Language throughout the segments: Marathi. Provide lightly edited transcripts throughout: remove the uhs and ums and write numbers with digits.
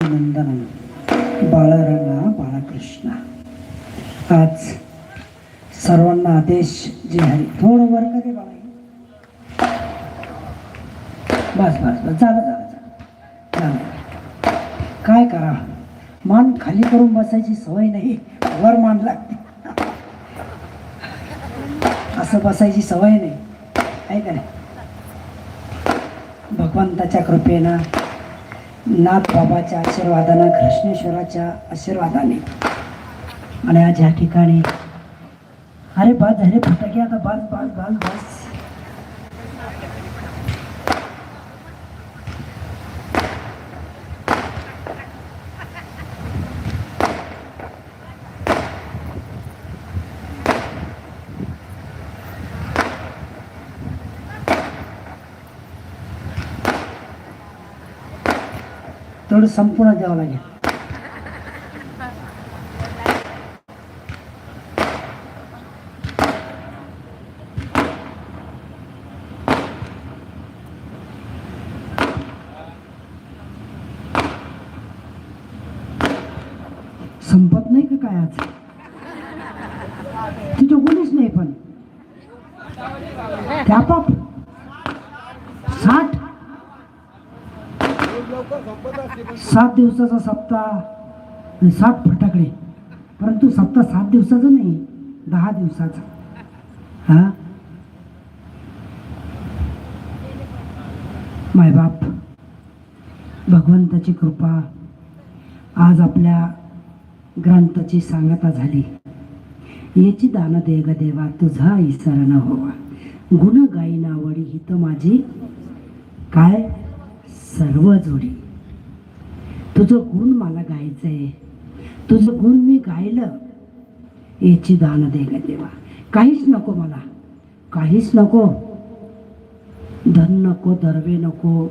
नंदन बाळरंगा बाळकृष्ण. आज सर्वांना आदेश जे आहे थोडं वर करे बाळा. बस बस बस झालं झालं झालं. काय करा, मान खाली करून बसायची सवय नाही, वर मान लागते. असं बसायची सवय नाही आहे का नाही. भगवंताच्या कृपेनं, नाथ बाबाच्या आशीर्वादानं, कृष्णेश्वराच्या आशीर्वादाने आणि आज या ठिकाणी अरे बस झाले फटाके आता, बस बस बस बस. तेवढं संपूर्ण द्यावं लागेल. संपत नाही का काय आज? तिथं कोणीच नाही, पण त्यापाप 7 दिवसाचा सप्ताह आणि 60 फटाकडे, परंतु सप्ताह 7 दिवसाचा नाही, 10 दिवसाचा. हा मायबाप, भगवंताची कृपा, आज आपल्या ग्रंथाची सांगता झाली. याची दान दे ग देवा, तुझा इसर न होवा. गुण गाई नावडी हित माझी काय सर्व जोडी. तुझं गुण मला गायचंय, तुझं गुण मी गायलं. याची दान दे ग देवा. काहीच नको मला, काहीच नको. धन नको, दर्वे नको,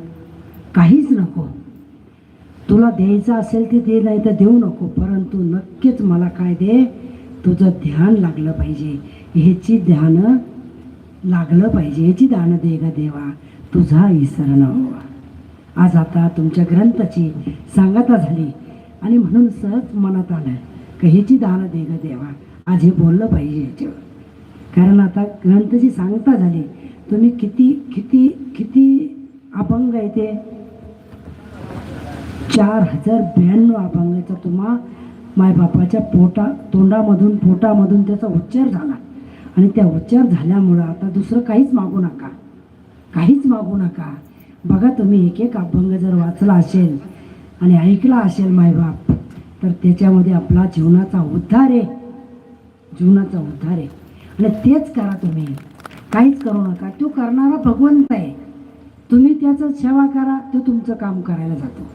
काहीच नको. तुला द्यायचं असेल ते दे, नाही तर देऊ नको, परंतु नक्कीच मला काय दे, तुझं ध्यान लागलं पाहिजे. ह्याची ध्यान लागलं पाहिजे. याची दान दे ग देवा, तुझा इसर न होवा. आज आता तुमच्या ग्रंथाची सांगता झाली आणि म्हणून सहज मनात आलं की ह्याची दान दे ग देवा. आज हे बोललं पाहिजे याच्यावर, कारण आता ग्रंथाची सांगता झाली. तुम्ही किती किती किती अभंग आहे ते 4092 अभंगाचा तुम्हा मायबापाच्या तोंडामधून पोटामधून त्याचा उच्चार झाला. आणि त्या उच्चार झाल्यामुळं आता दुसरं काहीच मागू नका, काहीच मागू नका. बघा तुम्ही एक एक अभंग जर वाचला असेल आणि ऐकला असेल मायबाप, तर त्याच्यामध्ये आपला जीवनाचा उद्धार आहे, जीवनाचा उद्धार आहे. आणि तेच करा तुम्ही, काहीच करू नका. तो करणारा भगवंत आहे, तुम्ही त्याचं सेवा करा, तो तुमचं काम करायला जातो.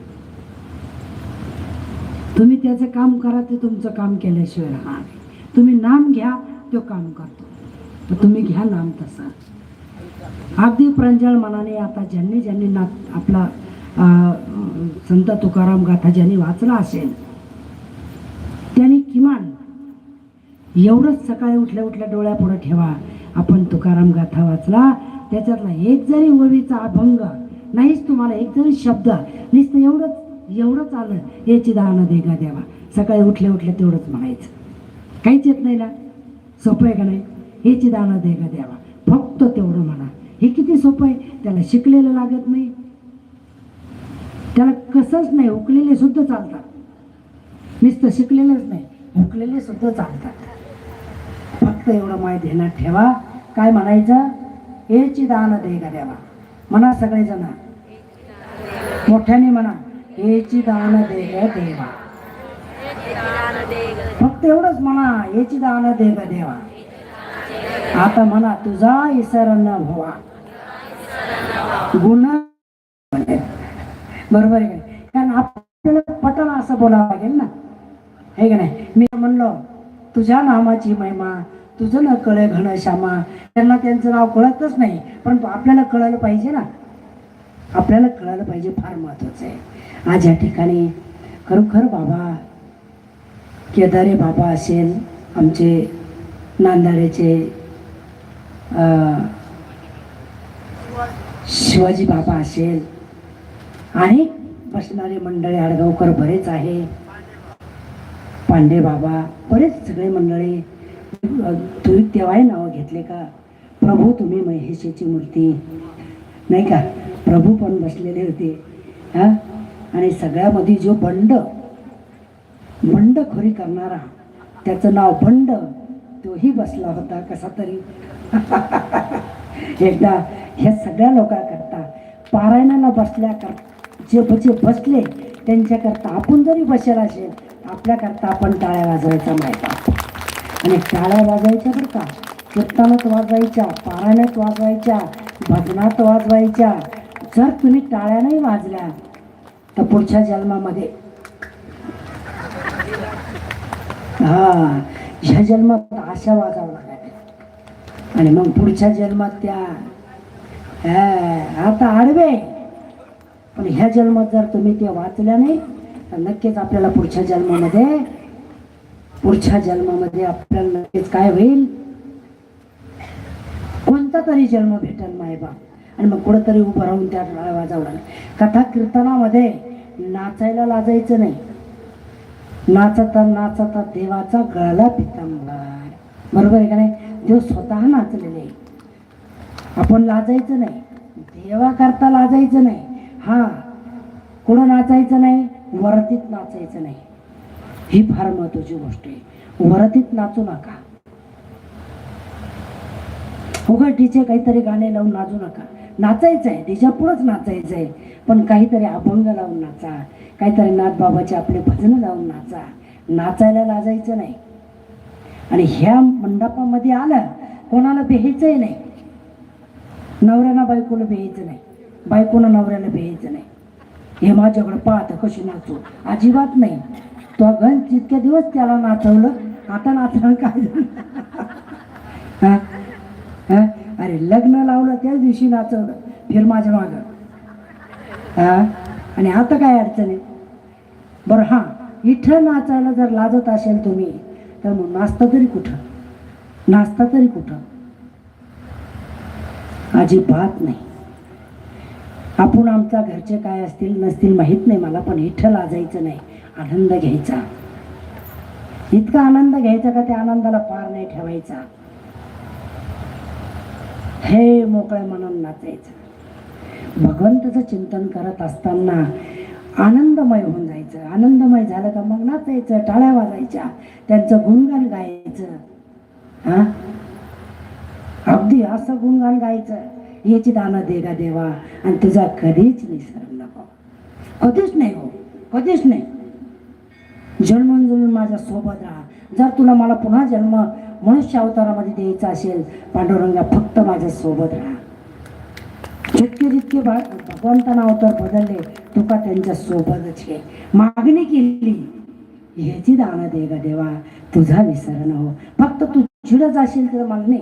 तुम्ही त्याचं काम करा, ते तुमचं काम केल्याशिवाय राहणार नाही. तुम्ही नाम घ्या, तो काम करतो. तर तुम्ही घ्या नाम तसं अगदी प्रांजळ मनाने. आता ज्यांनी ज्यांनी ना आपला संत तुकाराम गाथा ज्यांनी वाचला असेल, त्यांनी किमान एवढंच सकाळी उठल्या उठल्या डोळ्यापुढे ठेवा, आपण तुकाराम गाथा वाचला, त्याच्यातला एक जरी ओवीचा अभंग नाहीच, तुम्हाला एक जरी शब्द नुसतं एवढंच आलं, याची दान दे गा देवा. सकाळी उठल्या उठल्या तेवढंच म्हणायचं, काहीच येत नाही ना. सोपं आहे का नाही? याची दान दे गा देवा, फक्त तेवढं म्हणा. हे किती सोपं आहे, त्याला शिकलेलं लागत नाही, त्याला कसंच नाही. हुकलेले सुद्धा चालतात, नुसतं शिकलेलंच नाही, हुकलेले सुद्धा चालतात. फक्त एवढं माय ध्यानात ठेवा. काय म्हणायचं? याची दान दे गा देवा. म्हणा सगळेजण मोठ्याने म्हणा, याची दान दे ग देवा. फक्त एवढंच म्हणा, याची दान दे ग देवा. आता म्हणा, तुझा इसर न व्हावा. गुण बरोबर आहे का? कारण आपल्याला पटन असं बोलावं लागेल ना, हे का नाही? मी म्हणलो तुझ्या नामाची महिमा, तुझं न कळे घनश्यामा. त्यांना त्यांचं नाव कळतच नाही, परंतु आपल्याला कळलं पाहिजे ना, आपल्याला कळायला पाहिजे, फार महत्वाचं आहे. आज या ठिकाणी खरोखर बाबा केदारे बाबा असेल, आमचे नांदाड्याचे शिवाजी बाबा असेल आणि बसणारे मंडळी आडगावकर बरेच आहे, पांडे बाबा बरेच सगळे मंडळी. तुम्ही तेव्हाही नावं घेतले का? प्रभू तुम्ही महेशाची मूर्ती नाही का? प्रभू पण बसलेले होते. हा, आणि सगळ्यामध्ये जो बंडखोरी करणारा, त्याचं नाव बंड, तोही बसला होता कसा तरी. एकदा ह्या सगळ्या लोकांकरता पारायणाला जे बसले त्यांच्याकरता आपण जरी बसेल असेल, आपल्याकरता आपण टाळ्या वाजवायचा माहिती. आणि टाळ्या वाजवायच्या बरं का, कीर्तनात वाजवायच्या, पारायणात वाजवायच्या, भजनात वाजवायच्या. जर तुम्ही टाळ्या नाही वाजल्या तर पुढच्या जन्मामध्ये, ह्या जन्मात आशा वाजावं लागेल आणि मग पुढच्या जन्मात त्या आता आडवे. पण ह्या जन्मात जर तुम्ही ते वाचल्या नाही तर नक्कीच आपल्याला पुढच्या जन्मामध्ये आपल्याला नक्कीच काय होईल, कोणता तरी जन्म भेटेल मायबाप. आणि मग कुठंतरी उभं राहून त्या टाळ्या वाजवणार. कथा कीर्तनामध्ये नाचायला लाजायचं नाही. नाचता नाचता देवाचा गळाला पितांबर, बरोबर आहे का नाही? देव स्वतः नाचलेले, आपण लाजायचं नाही, देवा करता लाजायचं नाही. हा, कुठं नाचायचं नाही? वरतीत नाचायचं नाही. ही फार महत्वाची गोष्ट आहे. वरतीत नाचू नका, उघडीचे काहीतरी गाणे लावून नाचू नका. नाचायचं आहे, तिच्या पुढंच नाचायचं आहे, पण काहीतरी अभंग लावून नाचा, काहीतरी नाथबाबाचे आपले भजन लावून नाचा. नाचायला लाजायचं नाही. आणि ह्या मंडपामध्ये आलं, कोणाला बेहायचंही नाही. नवऱ्याला बायकोला बेहायचं नाही, बायकोनं नवऱ्याला बेहायचं नाही. हे माझ्याकडे पाहत कशी नाचू, अजिबात नाही. तो गण जितके दिवस त्याला नाचवलं, आता नाचणं काय झालं? अरे लग्न लावलं त्याच दिवशी नाचवलं, फिर माझ्या मागं. आणि आता काय अडचण आहे बरं? हां, इथं नाचायला जर लाजत असेल तुम्ही, तर मग नाचता तरी कुठं? अजिबात नाही. आपण आमच्या घरचे काय असतील नसतील माहीत नाही मला, पण इथं लाजायचं नाही, आनंद घ्यायचा. इतका आनंद घ्यायचा का त्या आनंदाला पार नाही ठेवायचा. हे मोकळ्या मनानं नाचायचं. भगवंताचं चिंतन करत असताना आनंदमय होऊन जायचं. आनंदमय झालं का मग नाचायचं, टाळ्या वाजायच्या, त्यांचं गुणगान गायचं. अगदी असं गुणगान गायचं, याची दाना दे गा देवा, आणि तुझा कधीच निसरण नको, कधीच नाही हो, कधीच नाही. जन्मोजन्मी माझ्या सोबत राहा. जर तुला मला पुन्हा जन्म मनुष्य अवतारामध्ये द्यायचा असेल, पांडुरंगा फक्त माझ्या सोबत राहा. जितके भगवंताना अवतार बदलले, तुका त्यांच्या सोबतच घे. मागणी केली, ह्याची दाना दे गा देवा, तुझा विसर न हो. फक्त तू चिडच असेल तर मागणी,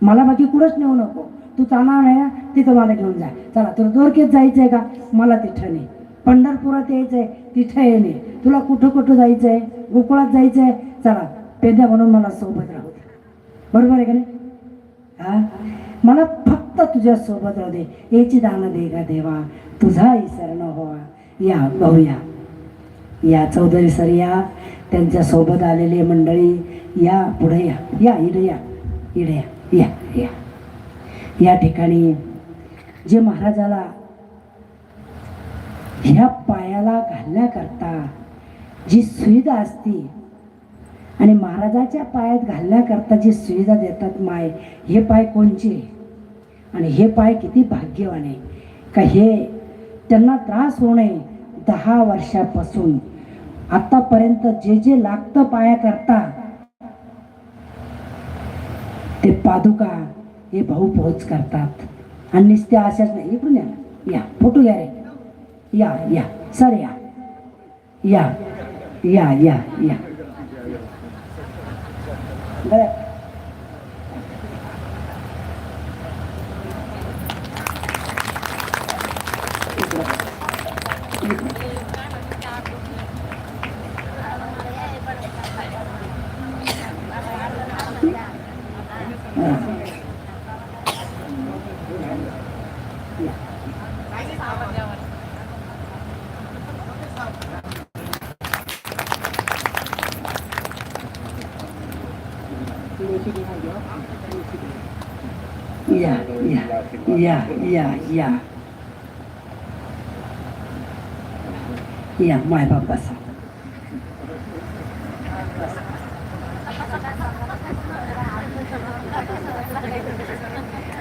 मला बाकी कुठंच नेऊ नको. तू चालणार आहे तिथं मला घेऊन जा. चला, तुला दोरकेत जायचंय का? मला तिथं नाही. पंढरपुरात यायचंय, तिथं येणे. तुला कुठं जायचंय? गोकुळात जायचंय, चला पेंद्या म्हणून मला सोबत राहू दे. बरोबर आहे का नाही? मला फक्त तुझ्या सोबत राहू दे, याची दान दे गा देवा, तुझा विसर न व्हावा. या भाऊया, या चौधरी सर, या त्यांच्या सोबत आलेले मंडळी, या पुढे या, इडे या. या ठिकाणी जे महाराजाला ह्या पायाला घालण्याकरता जी सुविधा असती, आणि महाराजाच्या पायात घालण्याकरता जी सुविधा देतात माय, हे पाय कोणचे आणि हे पाय किती भाग्यवान आहे का? हे त्यांना त्रास होणे 10 वर्षापासून आतापर्यंत जे लागतं पायाकरता, ते पादुका हे भाऊ पोहोच करतात. आणि नुसते अशाच नाही. इकडून या, फोटो घ्या रे, या सर, या बरं. या या या या या या माय बाप बसा.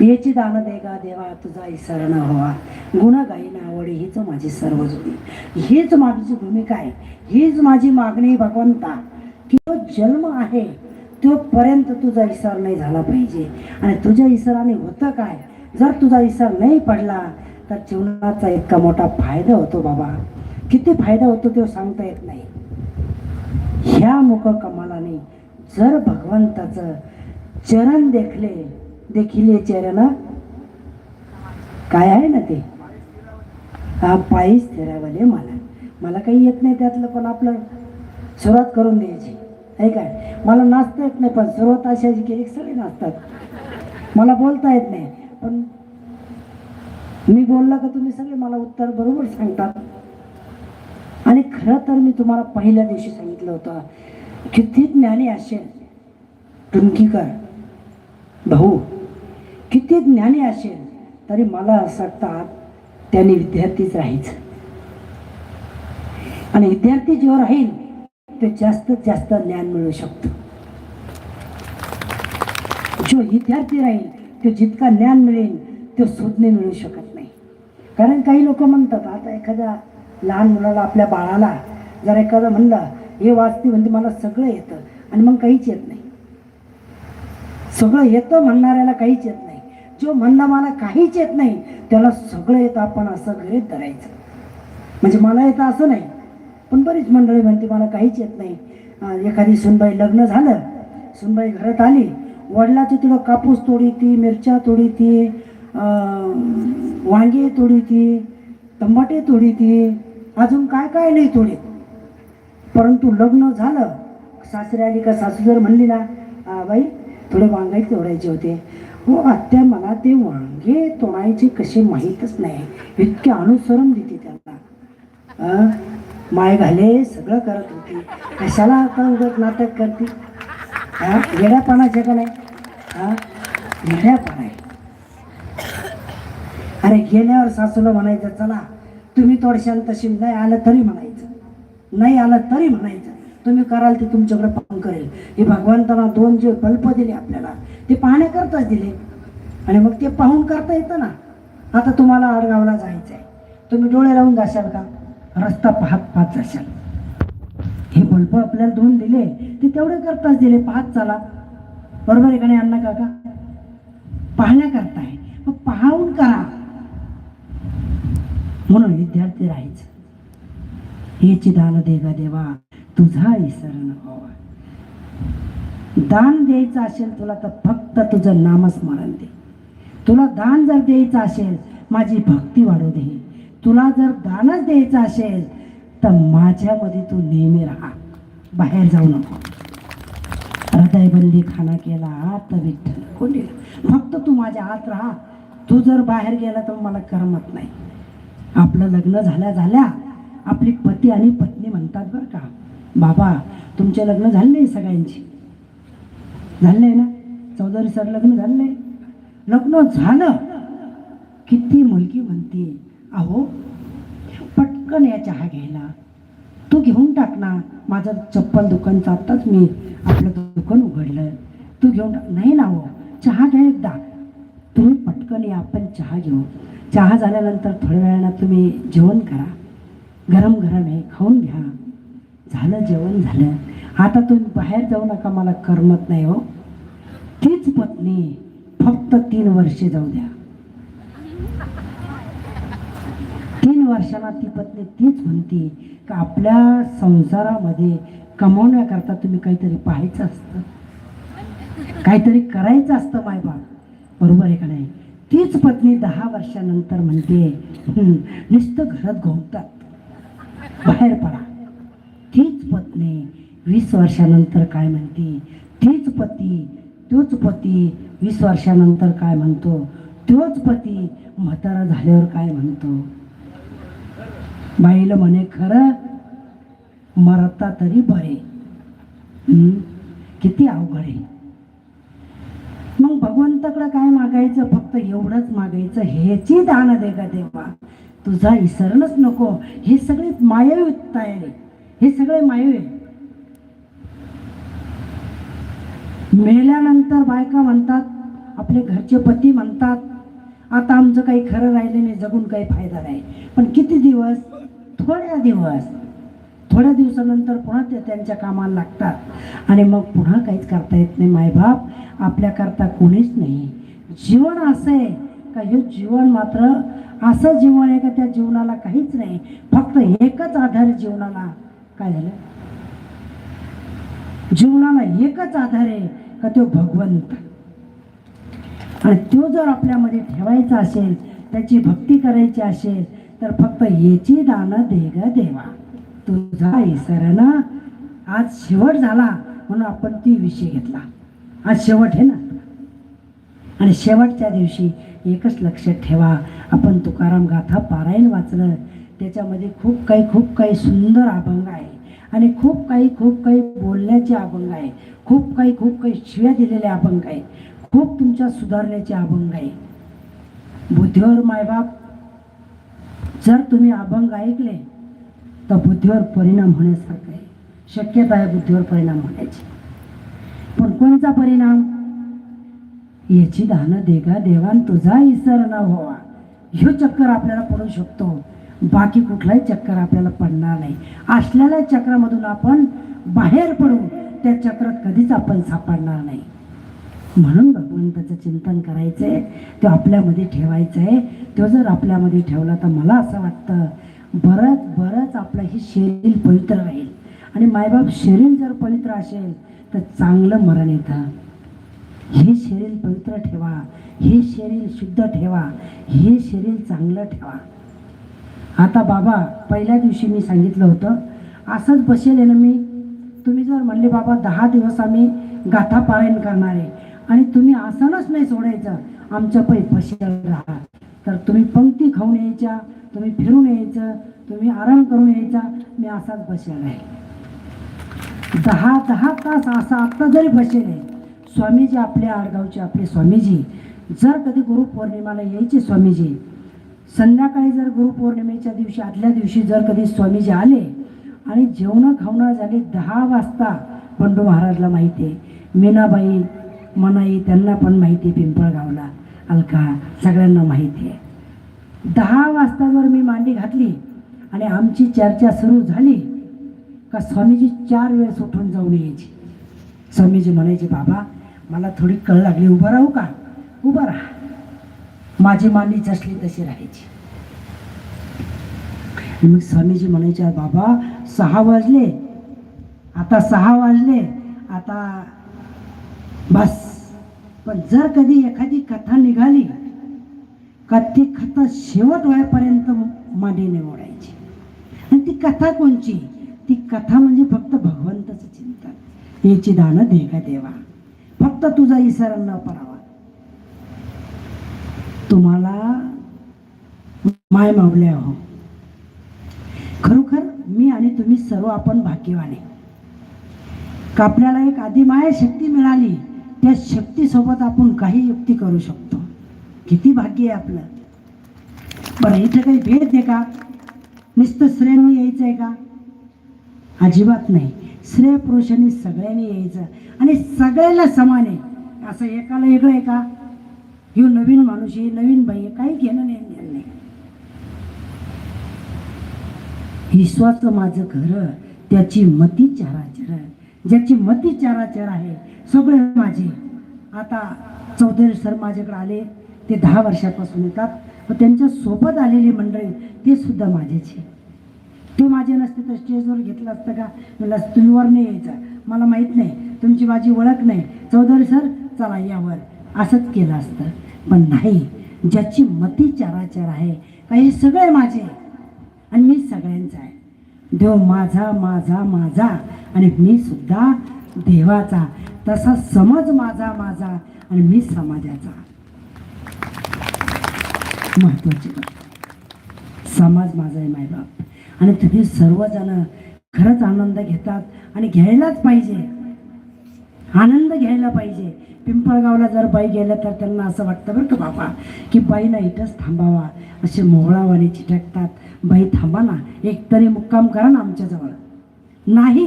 याची दान दे गा देवा तुझा इसर न व्हावा, गुण गाई आवडी हीच माझी सर्व जुनी, हीच माझी भूमिका आहे, हीच माझी मागणी भगवंता की तो जन्म आहे तोपर्यंत तुझा इसर नाही झाला पाहिजे. आणि तुझ्या इसराने होतं काय, जर तुझा इसर नाही पडला तर जीवनाचा इतका मोठा फायदा होतो बाबा. किती फायदा होतो तो सांगता येत नाही. ह्या मुख कमालाने जर भगवंताचं चरण देखिले चरण काय आहे ना ते हा पायीच फिरावले. मला काही येत नाही त्यातलं, पण आपलं सुरुवात करून द्यायची आहे काय. मला नाचता येत नाही, पण सुरुवात अशाची केली सगळे नाचतात. मला बोलता येत नाही, पण मी बोलला का तुम्ही सगळे मला उत्तर बरोबर सांगतात. आणि खरं तर मी तुम्हाला पहिल्या दिवशी सांगितलं होतं, किती ज्ञानी असेल टुंकीकर भाऊ, किती ज्ञानी असेल तरी मला असं वाटतं त्यांनी विद्यार्थीच राहायचं. आणि विद्यार्थी जेव्हा राहील ते जास्तीत जास्त ज्ञान मिळू शकतो. जो विद्यार्थी राहील तो जितका ज्ञान मिळेल तो सुज्ञ मिळू शकत नाही. कारण काही लोक म्हणतात, आता एखाद्या लहान मुलाला आपल्या बाळाला जर एखादं म्हणलं हे वाचते म्हणजे मला सगळं येतं, आणि मग काहीच येत नाही. सगळं येतं म्हणणाऱ्याला काहीच येत नाही. जो म्हणला मला काहीच येत नाही त्याला सगळं येतं आपण असं गृहीत धरायचं. म्हणजे मला येतं असं नाही, पण बरीच मंडळी म्हणते मला काहीच येत नाही. एखादी सुनबाई लग्न झालं, सुनबाई घरात आली, वडिलाची तुला कापूस तोडी ती, मिरच्या तोडी ती, वांगे तोडी ती, टमाटे तोडी ती, अजून काय काय नाही तोडीत. परंतु लग्न झालं, सासरे आली का सासू जर म्हणली ना बाई थोडे वांगे तोडायचे होते, हो आत्या मला ते वांगे तोडायचे कसे माहीतच नाही, इतके अनुसरण देते त्यांना. माय घाले सगळं करत होती, कशाला आता उगाच नाटक करते. येड्यापणाचे का नाही, येड्यापणा आहे. अरे गेल्यावर सासूला म्हणायचं चला तुम्ही तोडशान, तशी नाही आलं तरी म्हणायचं, नाही आलं तरी म्हणायचं, तुम्ही कराल ते तुमच्याकडे पाहून करेल. हे भगवंतांना दोन जे कल्प दिले आपल्याला ते पाहण्याकरताच दिले, आणि मग ते पाहून करता येतं ना. आता तुम्हाला आडगावला जायचं आहे, तुम्ही डोळे लावून जाशाल का, रस्ता पाहत पाहत जाशाल. हे बल्ब आपल्याला दोन दिले ते तेवढे करताच दिले, पाहत चाला. बरोबर आहे का नाही अण्णा काका, पाहण्याकरता आहे, मग पाहून करा. म्हणून विद्यार्थी राहायचं. याची दान दे गा देवा तुझा इसर न व्हावा. दान द्यायचं असेल तुला तर फक्त तुझं नामस्मरण दे. तुला दान जर द्यायचं असेल माझी भक्ती वाढू दे. तुला जर दानच द्यायचं असेल तर माझ्यामध्ये तू नेहमी राहा, बाहेर जाऊ नको. हृदयबंदी खाना केला तर विठ्ठल कोणी, फक्त तू माझ्या आत राहा. तू जर बाहेर गेला तर मला करमत नाही. आपलं लग्न झाल्या आपली पती आणि पत्नी म्हणतात बरं का, बाबा तुमचे लग्न झाले नाही सगळ्यांची, झाले ना, चौधरी सर लग्न झाले, लग्न झालं किती मुलगी म्हणते अहो पटकन या चहा घ्यायला, तू घेऊन टाक ना, माझं चप्पल दुकानचं आत्ताच मी आपलं दुकान उघडलं, तू घेऊन टाक. नाही ना हो, चहा घ्या एकदा, तुम्ही पटकन या आपण चहा घेऊ. चहा झाल्यानंतर थोड्या वेळानं तुम्ही जेवण करा, गरम गरम आहे खाऊन घ्या. झालं जेवण झालं, आता तुम्ही बाहेर जाऊ नका, मला करमत नाही हो. तीच पत्नी फक्त 3 वर्षे जाऊ द्या. 3 वर्षांना ती पत्नी तीच म्हणते की आपल्या संसारामध्ये कमवण्याकरता तुम्ही काहीतरी पाहायचं असतं, काहीतरी करायचं असतं मायबाप. बरोबर आहे का नाही. तीच पत्नी 10 वर्षानंतर म्हणते नुसतं घरात घोमतात, बाहेर पडा. तीच पत्नी 20 वर्षानंतर काय म्हणते, तोच पती 20 वर्षानंतर काय म्हणतो, तोच पती म्हातारा झाल्यावर काय म्हणतो. बाईला म्हणे खरं मरता तरी बरे. किती अवघड आहे. भगवंताकडे काय मागायचं, फक्त एवढंच मागायचं, ह्याची दान दे ग देवा, तुझा विसरणच नको. हे सगळे मायावी आहे, हे सगळे मायावी. मेल्यानंतर बायका म्हणतात, आपले घरचे पती म्हणतात, आता आमचं काही खरं राहिले नाही, जगून काही फायदा नाही. पण किती दिवस? थोड्या दिवसानंतर पुन्हा ते त्यांच्या कामाला लागतात आणि मग पुन्हा काहीच करता येत नाही. मायबाप आपल्याकरता कोणीच नाही. जीवन असं आहे का, हे जीवन मात्र असं जीवन आहे का त्या जीवनाला काहीच नाही, फक्त एकच आधार जीवनाला. काय झालं? जीवनाला एकच आधार आहे का, तो भगवंत. आणि तो जर आपल्यामध्ये ठेवायचा असेल, त्याची भक्ती करायची असेल, तर फक्त याची दान दे ग देवा, तुझा ईश्वरानं. आज शेवट झाला म्हणून आपण ती विषय घेतला. आज शेवट आहे ना, आणि शेवटच्या दिवशी एकच लक्षात ठेवा, आपण तुकाराम गाथा पारायण वाचलं, त्याच्यामध्ये खूप काही सुंदर अभंग आहे आणि खूप काही बोलण्याचे अभंग आहे, खूप काही शिव्या दिलेले अभंग आहे, खूप तुमच्या सुधारण्याचे अभंग आहे. बुद्धीवर मायबाप जर तुम्ही अभंग ऐकले तर बुद्धीवर परिणाम होण्यासारखं आहे, शक्यता आहे बुद्धीवर परिणाम होण्याची. पण कोणता परिणाम? याची दान देगा देवान तुझा इसर न व्हावा, ह्यो चक्कर आपल्याला पडू शकतो, बाकी कुठलाही चक्कर आपल्याला पडणार नाही. असलेल्या चक्रामधून आपण बाहेर पडू, त्या चक्रात कधीच आपण सापडणार नाही. म्हणून भगवंताचं चिंतन करायचं आहे, तो आपल्यामध्ये ठेवायचं आहे. तो जर आपल्यामध्ये ठेवला तर मला असं वाटतं बरंच आपलं ही शरीर पवित्र राहील. आणि मायबाप शरीर जर पवित्र असेल तर चांगलं मरण येतं. हे शरीर पवित्र ठेवा, हे शरीर शुद्ध ठेवा, हे शरीर चांगलं ठेवा. आता बाबा पहिल्या दिवशी मी सांगितलं होतं, असंच बसेल ना मी. तुम्ही जर म्हणले बाबा 10 दिवस आम्ही गाथा पारायण करणार आहे आणि तुम्ही आसनच नाही सोडायचं, आमच्या पै बसेल राहा, तर तुम्ही पंक्ती खाऊन यायच्या, तुम्ही फिरून यायचं, तुम्ही आराम करून यायचा, मी असाच बसेल आहे. 10 तास असा आत्ता जरी बसेल आहे. स्वामीजी आपल्या आडगावचे आपले स्वामीजी जर कधी गुरुपौर्णिमाला यायचे, स्वामीजी संध्याकाळी जर गुरुपौर्णिमेच्या दिवशी आदल्या दिवशी जर कधी स्वामीजी आले आणि जेवणं खावणं झाले 10 वाजता, बंडू महाराजला माहिती आहे, मीनाबाई मनाई त्यांना पण माहिती आहे, पिंपळगावला अलका सगळ्यांना माहिती आहे. 10 वाजता जर मी मांडी घातली आणि आमची चर्चा सुरू झाली का स्वामीजी 4 वेळेस उठून जाऊन यायची. स्वामीजी म्हणायचे, बाबा मला थोडी कळ लागली, उभं राहू का? उभं राहा. माझी मांडी जसली तशी राहायची. मग स्वामीजी म्हणायचे, बाबा 6 वाजले, आता 6 वाजले, आता बस. पण जर कधी एखादी कथा निघाली का ती कथा शेवट व्हायपर्यंत मांडीने ओढायची. आणि ती कथा कोणची? ती कथा म्हणजे फक्त भगवंताचं चिंतन. याची दान दे का देवा, फक्त तुझा इसर न पडावा. तुम्हाला माय मावले आहो. खरोखर मी आणि तुम्ही सर्व आपण भाग्यवान आहे का आपल्याला एक आदिमाया शक्ती मिळाली. त्या शक्तीसोबत आपण काही युक्ती करू शकतो. किती भाग्य आहे आपलं. बरं, इथं काही भेद आहे का? नुसतं स्त्रियांनी यायचं आहे का? अजिबात नाही. स्त्री पुरुषांनी सगळ्यांनी यायचं आणि सगळ्याला समान आहे. असं एकाला वेगळं आहे का? ह्यो नवीन माणूस आहे, नवीन बाई आहे, काही घेणं नाही. विश्वाचं माझं घर, त्याची मती चराचर, ज्याची मती चराचर आहे सगळे माझे. आता चौधरी सर माझ्याकडे आले, ते 10 वर्षापासून येतात, व त्यांच्या सोबत आलेली मंडळी ते सुद्धा माझ्याचे. ते माझे नसते तर स्टेजवर घेतलं असतं का? मला तुम्ही वर नाही यायचं, मला माहीत नाही, तुमची माझी ओळख नाही, चौधरी सर चला यावर, असंच केलं असतं. पण नाही, ज्याची मती चराचर आहे का हे सगळे माझे आणि मी सगळ्यांचा आहे. देव माझा माझा माझा आणि मी सुद्धा देवाचा. तसा समज माझा माझा आणि मी समाजाचा. महत्वाची गोष्ट, समाज माझा आहे मायबाप. आणि तुम्ही सर्वजण खरंच आनंद घेतात आणि घ्यायलाच पाहिजे. आनंद घ्यायला पाहिजे. पिंपळगावला जर बाई गेल्या तर त्यांना असं वाटतं बरं का बाबा की बाईनं इथंच थांबावा, असे मोहळावाने चिटकतात. बाई थांबा ना, एकतरी मुक्काम करा ना आमच्याजवळ. नाही,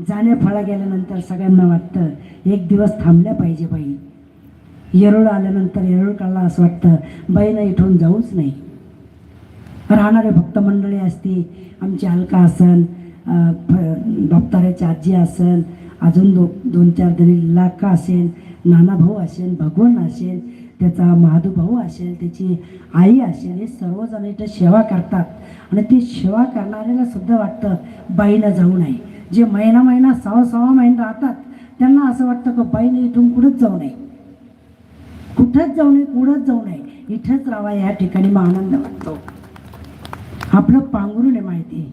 जाण्या फळा गेल्यानंतर सगळ्यांना वाटतं एक दिवस थांबल्या पाहिजे बाई. येरूळ आल्यानंतर येरूळकडला असं वाटतं बाईनं इथून जाऊच नाही. राहणारे भक्त मंडळी असती, आमची अलका असन, दप्तराची आजी असेल, अजून दोन चार जणी लाका असेल, नाना भाऊ असेल, भगवान असेल, त्याचा महादू भाऊ असेल, त्याची आई असेल, हे सर्वजण इथं सेवा करतात. आणि ती सेवा करणाऱ्याला सुद्धा वाटतं बाईनं जाऊ नये. जे महिना महिना 6 महिने राहतात त्यांना असं वाटतं की बाईनं इथून कुठंच जाऊ नये, कुठंच जाऊ नये, कुठंच जाऊ नये, इथंच राहावा. या ठिकाणी मग आनंद वाटतो. आपलं पांघरून आहे माहिती आहे,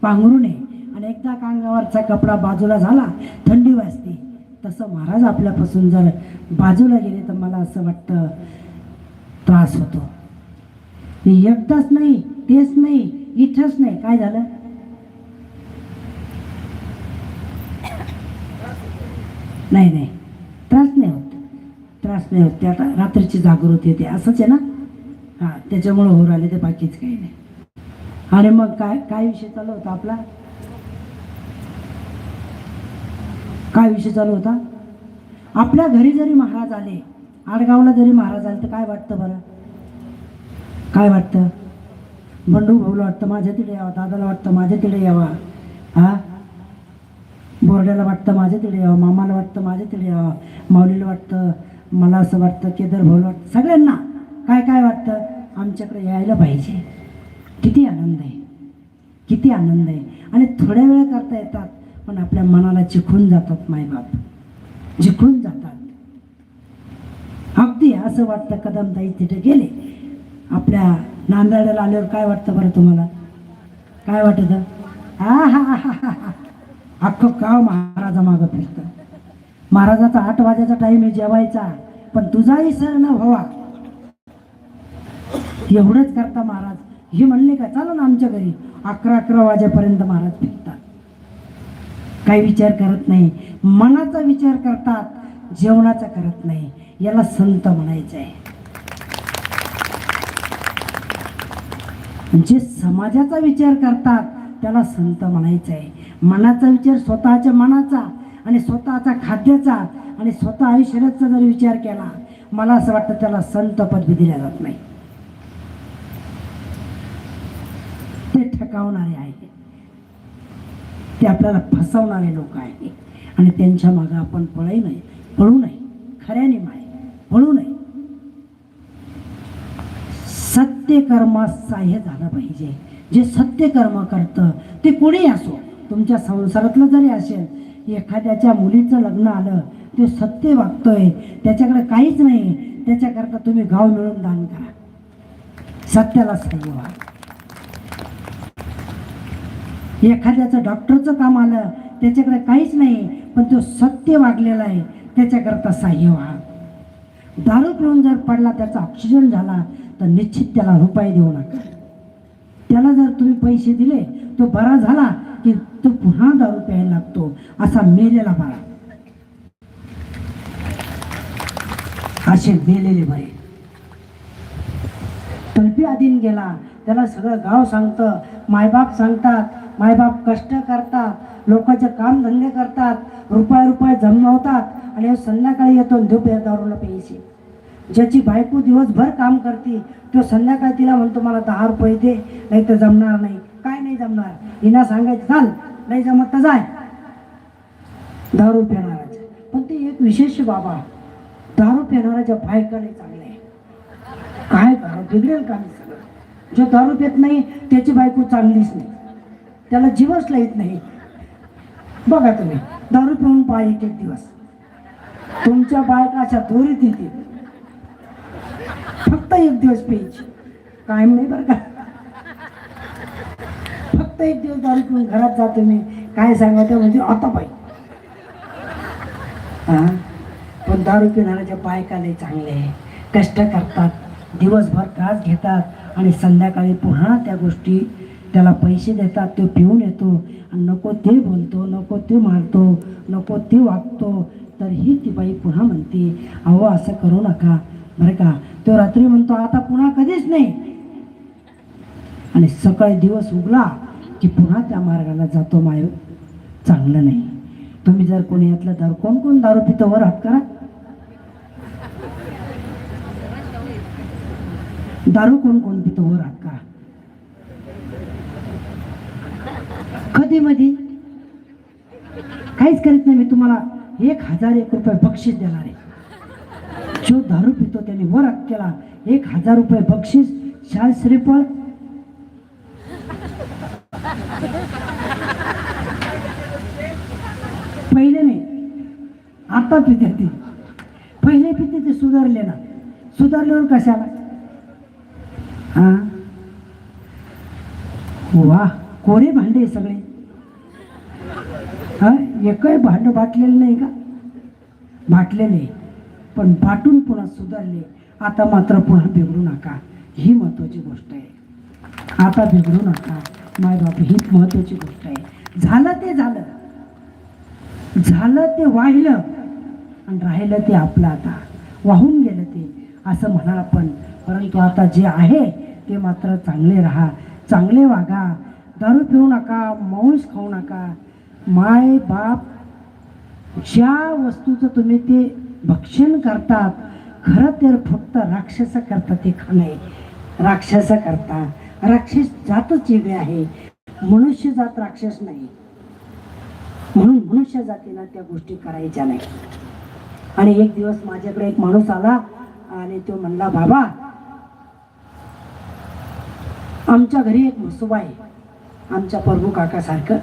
पांघरून आहे. आणि एकदा कांगावरचा कपडा बाजूला झाला, थंडी वाजते. तसं महाराज आपल्यापासून जर बाजूला गेले तर मला असं वाटतं त्रास होतो. एकदाच नाही, तेच नाही, इथंच नाही. काय झालं? नाही नाही, त्रास नाही होत, त्रास नाही होत. ते आता रात्रीची जागृती येते, असंच आहे ना. हां, त्याच्यामुळं हो राहिले, ते बाकीच काही नाही. आणि मग काय विषय चालू होता आपला? काय विषय चालू होता? आपल्या घरी जरी महाराज आले, आडगावला जरी महाराज आले तर काय वाटतं बरं? काय वाटतं? बंडू भाऊला वाटतं माझ्या तिकडे यावं, दादाला वाटतं माझ्या तिकडे यावा, हा, बोर्ड्याला वाटतं माझ्या तिकडे यावं, मामाला वाटतं माझ्या तिकडे यावं, माऊलीला वाटतं, मला असं वाटतं, केदार भाऊला वाटतं, सगळ्यांना काय काय वाटतं? आमच्याकडे यायला पाहिजे. किती आनंद आहे, किती आनंद आहे. आणि थोड्या वेळ करता येतात पण आपल्या मनाला चिखून जातात मायबाप, जिंकून जातात. अगदी असं वाटतं कदमताई तिथे गेले. आपल्या नांदेडला आल्यावर काय वाटतं बरं तुम्हाला? काय वाटतं? हा हा हा हा, अख्खं गाव महाराजा मागं फिरतं. महाराजाचा 8 वाजेचा टाईम आहे जेवायचा, पण तुझाही सर न व्हावा एवढंच करता महाराज. हे म्हणले का चला ना आमच्या घरी, 11 वाजेपर्यंत महाराज फिरतात. काही विचार करत नाही, मनाचा विचार करतात, जेवणाचा करत नाही. याला संत म्हणायचं आहे. जे समाजाचा विचार करतात त्याला संत म्हणायचं आहे. मनाचा विचार, स्वतःच्या मनाचा आणि स्वतःचा खाद्याचा आणि स्वतः आयुष्याचा जर विचार केला, मला असं वाटतं त्याला संत पदवी दिल्या जात नाही. ते ठकावणारे आहे, ते आपल्याला फसवणारे लोक आहे. आणि त्यांच्या मागे आपण पळू नये, खऱ्याने माय पळू नये. सत्य कर्मात सहाय्य झालं पाहिजे. जे सत्य कर्म करतं ते कोणी असो, तुमच्या संसारातलं जरी असेल, एखाद्याच्या मुलीचं लग्न आलं, ते सत्य वागतोय, त्याच्याकडे काहीच नाही, त्याच्याकरता तुम्ही गाव मिळून दान करा, सत्याला सहाय्य व्हा. एखाद्याचं डॉक्टरचं काम आलं, त्याच्याकडे काहीच नाही, पण तो सत्य वागलेला आहे, त्याच्याकरता सहाय्य व्हा. दारू पिऊन जर पडला, त्याचा ऑक्सिजन झाला, तर निश्चित त्याला रुपये देऊ नका. त्याला जर तुम्ही पैसे दिले, तो बरा झाला की तो पुन्हा दारू प्यायला लागतो, असा मेलेला बरा. असे मेलेले बरे. तलपी आधीन गेला, त्याला सगळं गाव सांगतं, मायबाप सांगतात, मायबाप कष्ट करतात, लोकांचे काम धंदे करतात, रुपये जमवतात आणि संध्याकाळी येतो दारूला प्यायचे. ज्याची बायको दिवसभर काम करते, तो संध्याकाळी तिला म्हणतो मला 10 रुपये दे, नाही तर जमणार नाही. काय नाही जमणार? हिना सांगायचं चाल, नाही जमत तर जाय. दारू पिणाराच. पण ते एक विशेष बाबा, दारू पिणाराच्या बायकाने चांगले आहे. काय करा बिघडेल का नाही सगळं. जो दारू पित नाही त्याची बायको चांगलीच नाही, त्याला जीवच लाईत नाही. बघा तुम्ही, दारू पिऊन पाय एक दिवस तुमच्या बायका अशा दोरीत येतील. फक्त एक दिवस प्यायची, कायम नाही बरं का. फक्त एक दिवस दारू पिऊन घरात जातो मी, काय सांगायचं म्हणजे आता पाय. हा, पण दारू पिणाऱ्याच्या बायका लय चांगले आहे, कष्ट करतात, दिवसभर त्रास घेतात आणि संध्याकाळी पुन्हा त्या गोष्टी त्याला पैसे देतात. तो पिऊन येतो आणि नको ते बोलतो, नको ते मारतो, नको ते वागतो. तरीही ती बाई पुन्हा म्हणते, अहो असं करू नका बरं का. तो रात्री म्हणतो आता पुन्हा कधीच नाही. आणि सकाळी दिवस उगला की पुन्हा त्या मार्गाला जातो. माय चांगलं नाही. तुम्ही जर कोणी यातलं दारू, कोण कोण दारू पितो वर हात करा. दारू कोण कोण पितो वर हात करा. कधी मधी काहीच करीत नाही. मी तुम्हाला 1001 रुपये बक्षीस देणार आहे. जो दारू पितो त्याने वर हात केला, 1000 रुपये बक्षीस. शाल श्रीफळ पहिले नाही, आता पिते ते. पहिले पिते ते सुधारले ना. सुधारल्यावर कशाला? हा वा, कोरे भांडे सगळे. हा एकही भांड बाटलेलं नाही का? बाटलेले, पण बाटून पुन्हा सुधारले. आता मात्र पुन्हा बिघडू नका, ही महत्वाची गोष्ट आहे. आता बिघडू नका माय बाप, ही महत्वाची गोष्ट आहे. झालं ते झालं, झालं ते वाहिलं आणि राहिलं ते आपलं आता वाहून गेलं ते असं म्हणा आपण. परंतु आता जे आहे ते मात्र चांगले राहा, चांगले वागा. दारू पिऊ नका, मांस खाऊ नका. माय बाप ज्या वस्तूचं तुम्ही ते भक्षण करतात, खरं तर फक्त राक्षस करतात ते खाणे. राक्षस करता, राक्षस जातच वेगळे आहे. मनुष्य जात राक्षस नाही. म्हणून मनुष्य जातीला त्या गोष्टी करायच्या नाही. आणि एक दिवस माझ्याकडे एक माणूस आला आणि तो म्हणला, बाबा आमच्या घरी एक म्हसोबा आहे. आमच्या प्रभू काका सारखं.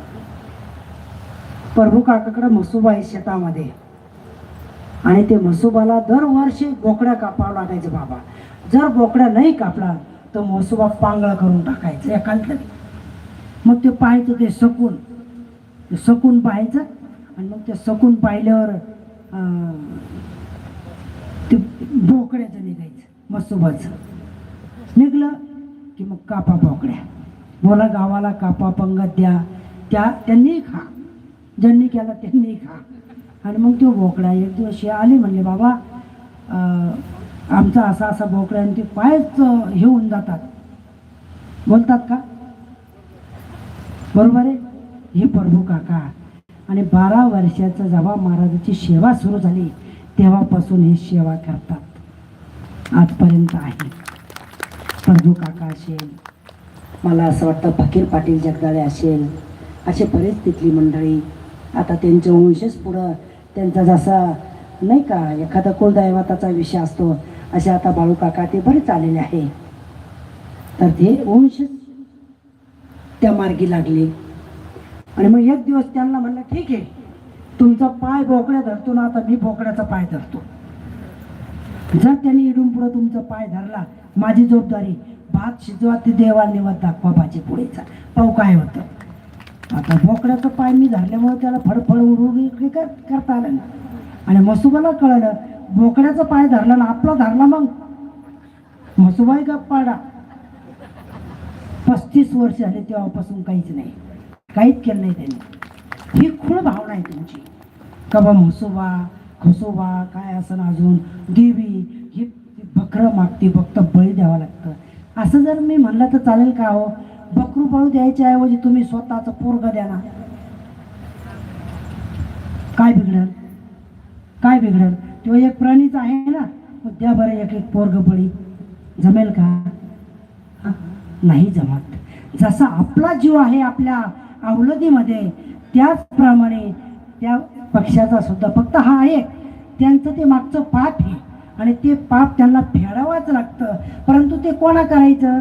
प्रभू काकाकडे म्हसोबा आहे शेतामध्ये. आणि ते म्हसोबाला दरवर्षी बोकड्या कापावं लागायचं बाबा. जर बोकड्या नाही कापला तर म्हसोबा पांगळा करून टाकायचं एकांत. मग ते पाहायचं, ते सकून पाहायचं. आणि मग ते सकून पाहिल्यावर ते बोकड्याचं निघायचं. म्हसोबाचं निघलं की मग कापा बोकड्या. बोला गावाला कापा, पंगत द्या. त्यांनी खा, ज्यांनी केला त्यांनी खा. आणि मग तो बोकडा एक दिवस आले, म्हणले बाबा आमचा असा असा बोकडा. आणि ते पायच हे होऊन जातात. बोलतात का? बरोबर आहे. हे प्रभू काका. आणि 12 वर्षाचं जेव्हा महाराजाची सेवा सुरू झाली तेव्हापासून हे सेवा करतात आजपर्यंत आहे. प्रभू काका असेल, मला असं वाटतं फकीर पाटील जगदाळे असेल, असे बरेच तिथली मंडळी. आता त्यांचे वंशच पुढं त्यांचा जसा नाही का एखादा कुलदैवताचा विषय असतो, असे आता बाळू काका ते बरेच आलेले आहे. तर ते वंशच त्या मार्गी लागले. आणि मग एक दिवस त्यांना म्हणलं, ठीक आहे तुमचा पाय बोकड्या धरतो ना, आता मी बोकड्याचा पाय धरतो. जर त्यांनी इडून पुढं तुमचा पाय धरला, माझी जबाबदारी भात शिजवा, ते देवा निवत दाखवा भाजी पुढेचा. पाहू काय होतं. आता बोकड्याचा पाय मी धरल्यामुळे त्याला फळफळ उडून करता आलं ना. आणि म्हसोबाला कळलं बोकड्याचा पाय धरला ना आपला धरला, मग म्हसोबाही गप्प पाडा. 35 वर्ष झाले तेव्हापासून काहीच नाही, काहीच केलं नाही त्यांनी. ही खूळ भावना आहे तुमची का बा म्हसोबा खसोबा काय असं ना, अजून देवी ही बकरं मागते, फक्त बळी द्यावं लागतं. असं जर मी म्हणलं तर चालेल का हो? बकरू बळू द्यायच्या ऐवजी तुम्ही स्वतःचं पोरगं द्या ना. काय बिघडल? काय बिघडल? तो एक प्राणीच आहे ना. मग द्या बरं एक एक पोरगं बळी. जमेल का? नाही जमत. जसा आपला जीव आहे आपल्या अवलदीमध्ये, त्याचप्रमाणे त्या पक्षाचा सुद्धा फक्त हा आहे. त्यांचं ते मागचं पाप आहे आणि ते पाप त्यांना फेडावंच लागतं. परंतु ते कोणा करायचं?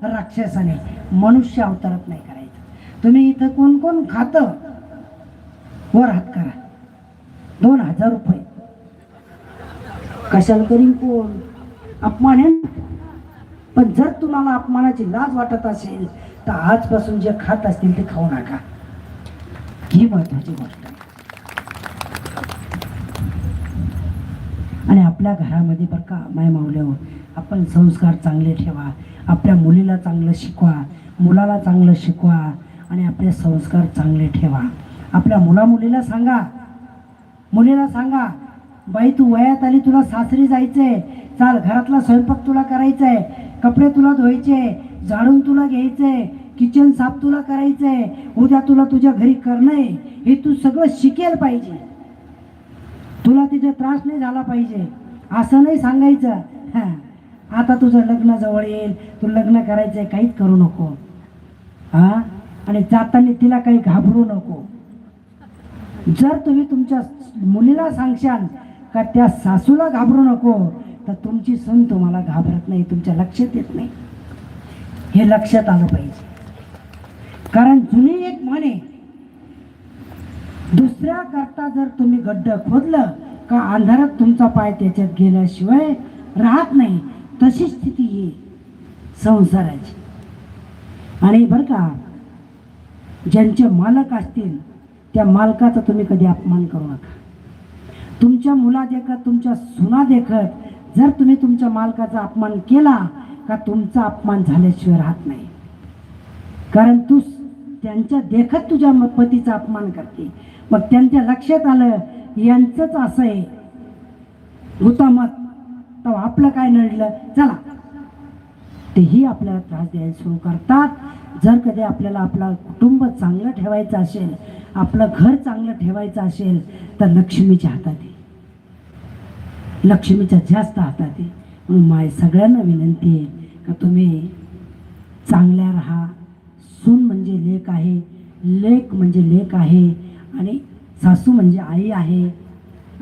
राक्षसाने. मनुष्य अवतारात नाही करायचं. तुम्ही इथं कोण कोण खातं? वर हात करा. 2000 रुपये कशाला करीन कोण? अपमान आहे ना. पण जर तुम्हाला अपमानाची लाज वाटत असेल तर आजपासून जे खात असतील ते खाऊ नका. ही महत्वाची गोष्ट आहे. आणि आपल्या घरामध्ये बरं का माय मावल्यावर आपण संस्कार चांगले ठेवा. आपल्या मुलीला चांगलं शिकवा, मुलाला चांगलं शिकवा आणि आपले संस्कार चांगले ठेवा. आपल्या मुला मुलीला सांगा मुलीला सांगा, बाई तू वयात आली, तुला सासरी जायचंय, चाल घरातला स्वयंपाक तुला करायचाय, कपडे तुला धुवायचे, झाडून तुला घ्यायचंय, किचन साफ तुला करायचंय, उद्या तुला तुझ्या घरी करणंय, हे तू सगळं शिकेल पाहिजे. तुला तिथे त्रास नाही झाला पाहिजे असं नाही सांगायचं. आता तुझं लग्न जवळ येईल, तू लग्न करायचंय, काहीच करू नको. आणि जाताना तिला काही घाबरू नको. जर तुम्ही तुमच्या मुलीला सांगशाल का त्या सासूला घाबरू नको, तर तुमची सून तुम्हाला घाबरत नाही, तुमच्या लक्षात येत नाही. हे लक्षात आलं पाहिजे. कारण जुनी एक म्हण आहे, दुसऱ्या करता जर तुम्ही गड्डं खोदलं का अंधारात तुमचा पाय त्याच्यात गेल्याशिवाय राहत नाही. तशी स्थिती आहे संसाराची. आणि बरं का, ज्यांचे मालक असतील त्या मालकाचा तुम्ही कधी अपमान करू नका. तुमच्या मुला देखत, तुमच्या सुना देखत जर तुम्ही तुमच्या मालकाचा अपमान केला का तुमचा अपमान झाल्याशिवाय राहत नाही. कारण तू त्यांच्या देखत तुझ्या पतीचा अपमान करते. मग त्यांच्या लक्षात आलं यांचंच असं आहे हुतामत, तर आपलं काय नडलं, चला तेही आपल्याला त्रास द्यायला सुरू करतात. जर कधी आपल्याला आपलं कुटुंब चांगलं ठेवायचं असेल, आपलं घर चांगलं ठेवायचं असेल, तर लक्ष्मीच्या हातात आहे, लक्ष्मीच्या जास्त हातात आहे. म्हणून माय सगळ्यांना विनंती आहे का तुम्ही चांगल्या राहा. सून म्हणजे लेक आहे, लेक म्हणजे लेक आहे, आणि सासू म्हणजे आई आहे,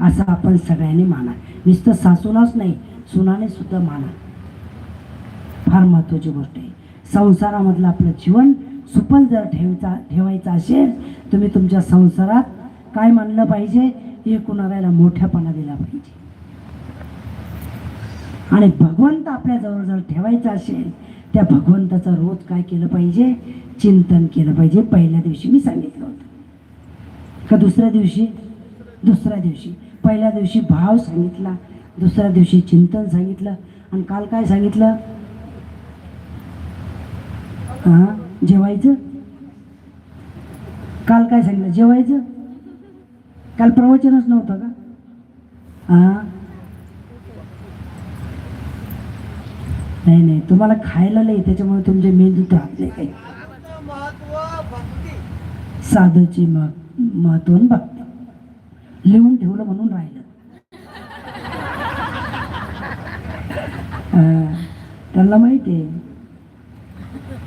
असं आपण सगळ्यांनी माना. नुसतं सासूलाच नाही, सुनाने सुद्धा माना. फार महत्त्वाची गोष्ट आहे. संसारामधलं आपलं जीवन सुफल जर ठेवायचं असेल, तुम्ही तुमच्या संसारात काय मानलं पाहिजे, एकूणाला मोठ्यापणा दिला पाहिजे. आणि भगवंत आपल्या जवळ जर ठेवायचा असेल, त्या भगवंताचं रोज काय केलं पाहिजे, चिंतन केलं पाहिजे. पहिल्या दिवशी मी सांगितलं होतं का दुसऱ्या दिवशी, दुसऱ्या दिवशी, पहिल्या दिवशी भाव सांगितला, दुसऱ्या दिवशी चिंतन सांगितलं, आणि काल काय सांगितलं, जेवायचं. काल काय सांगितलं, जेवायचं. काल प्रवचनच नव्हतं का? नाही, तुम्हाला खायला नाही, त्याच्यामुळे तुमचे मेंदूत राहत नाही काही. साधूची महत्व भक्ती लिहून ठेवलं म्हणून राहिलं. त्यांना माहिती आहे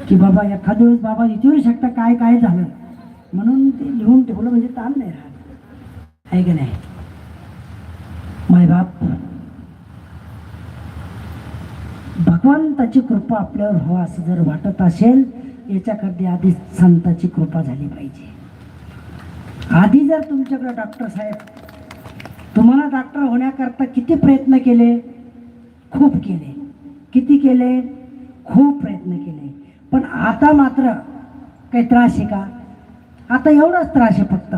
की बाबा एखाद्या वेळेस बाबा विचारू शकता काय काय झालं, म्हणून ते लिहून ठेवलं म्हणजे ताण नाही राहत, आहे की नाही. मायबाप, भगवंताची कृपा आपल्यावर हो असं जर वाटत असेल, याच्याकडे आधी संताची कृपा झाली पाहिजे. आधी जर तुमच्याकडे डॉक्टर साहेब, तुम्हाला डॉक्टर होण्याकरता किती प्रयत्न केले, खूप केले. किती केले, खूप प्रयत्न केले. पण आता मात्र काही त्रास आहे का? आता एवढाच त्रास आहे, फक्त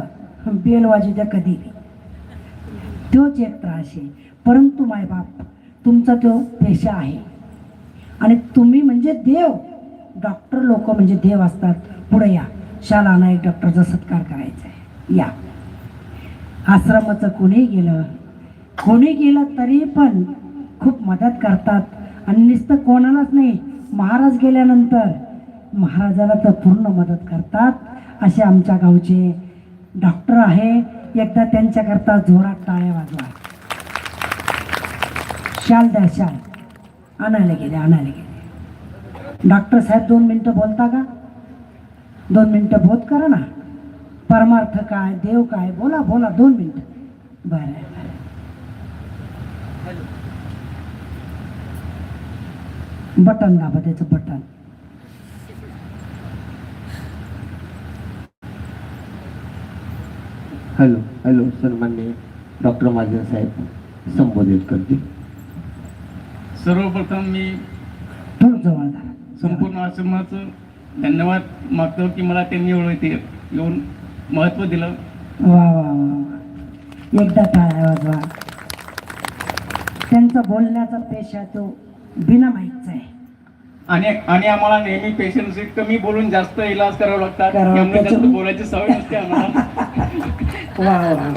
बेल वाजू द्या कधी, तोच एक त्रास आहे. परंतु मायबाप, तुमचा तो पेशा आहे आणि तुम्ही म्हणजे देव. डॉक्टर लोक म्हणजे देव असतात. पुढे या, शाला आणा, एक डॉक्टरचा सत्कार करायचा आहे. या आश्रमाचं कोणी गेलं तरी पण खूप मदत करतात. आणि नुसतं कोणालाच नाही, महाराज गेल्यानंतर महाराजाला तर पूर्ण मदत करतात. असे आमच्या गावचे डॉक्टर आहे. एकदा त्यांच्याकरता जोरात टाळ्या वाजवा. शाल द्या, शाल आणायला गेले. डॉक्टर साहेब 2 मिनटं बोलता का? 2 मिनटं बोध करा ना. परमार्थ काय, देव काय, बोला 2 मिनटं. बरं. बटन दाबा, त्याचं बटन. हॅलो सन्माननीय डॉक्टर महाजन साहेब संबोधित करते. सर्वप्रथम मी थोडं जवळ संपूर्ण आश्रमाचं धन्यवाद मागतो की मला त्यांनी येऊन महत्त्व दिलं. वा वा वा, एकदा टाळ्या वाजवा. त्यांचा बोलण्याचा पेशा तो बिना माहीतचा आहे. आणि आम्हाला नेहमी पेशंट कमी बोलून जास्त इलाज करावा लागतात, करावं त्यामुळे त्याच्यामुळे- जास्त बोलायची सवय नसते आम्हाला. वा वा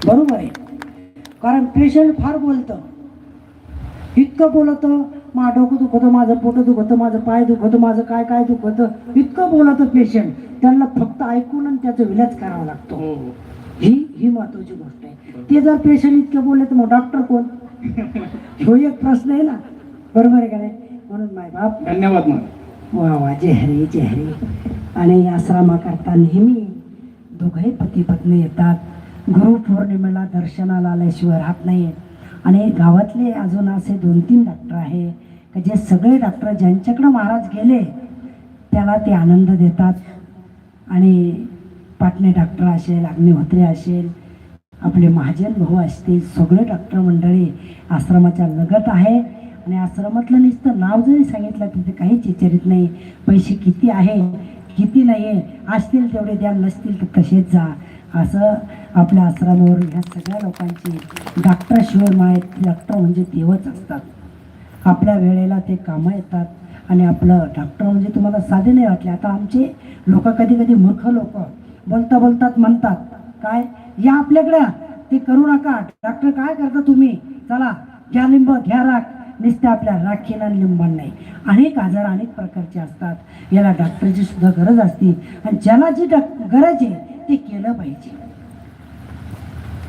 वा, बरोबर आहे. कारण पेशंट फार बोलतं, इतकं बोलतं, माझं डोकं दुखतं, माझं पोट दुखतं, माझं पाय दुखतं, माझं काय काय दुखतं, इतकं बोलतं पेशंट. त्यांना फक्त ऐकून आणि त्याचा विलाज करावा लागतो. हो ही महत्वाची गोष्ट आहे. ते जर पेशंट इतके बोलले तर मग डॉक्टर कोण? ह्यो एक प्रश्न आहे ना, बरोबर आहे का नाही? म्हणून माय बाप धन्यवाद मग. वा वा, जय हरी जय हरी. आणि आश्रमाकरता नेहमी दोघंही पती पत्नी येतात. गुरुपौर्णिमेला दर्शनाला आल्याशिवाय राहत नाही. आणि गावातले अजून असे 2-3 डॉक्टर आहे की जे सगळे डॉक्टर ज्यांच्याकडं महाराज गेले त्याला ते आनंद देतात. आणि पाटणे डॉक्टर असेल, अग्निहोत्री असेल, आपले महाजन भाऊ असतील, सगळे डॉक्टर मंडळी आश्रमाच्या लगत आहे. आणि आश्रमातलं नुसतं नाव जरी सांगितलं तिथे काहीच विचारित नाही. पैसे किती आहे किती नाही आहे, असतील तेवढे द्या, नसतील तर तसेच जा. असं आपल्या आश्रमावर ह्या सगळ्या लोकांची डॉक्टरशिवाय माहीत. डॉक्टर म्हणजे देवच असतात. आपल्या वेळेला ते कामं येतात. आणि आपलं डॉक्टर म्हणजे तुम्हाला साधे नाही वाटले. आता आमचे लोक कधी कधी मूर्ख लोक बोलता बोलतात म्हणतात काय, या आपल्याकडं, ते करू नका. डॉक्टर काय करता तुम्ही, चला घ्या लिंब, घ्या राख. नुसते आपल्या राखीन आणि लिंबण नाही, अनेक आजार अनेक प्रकारचे असतात. याला डॉक्टरची सुद्धा गरज असते. आणि ज्याला जी गरज आहे ते केलं पाहिजे.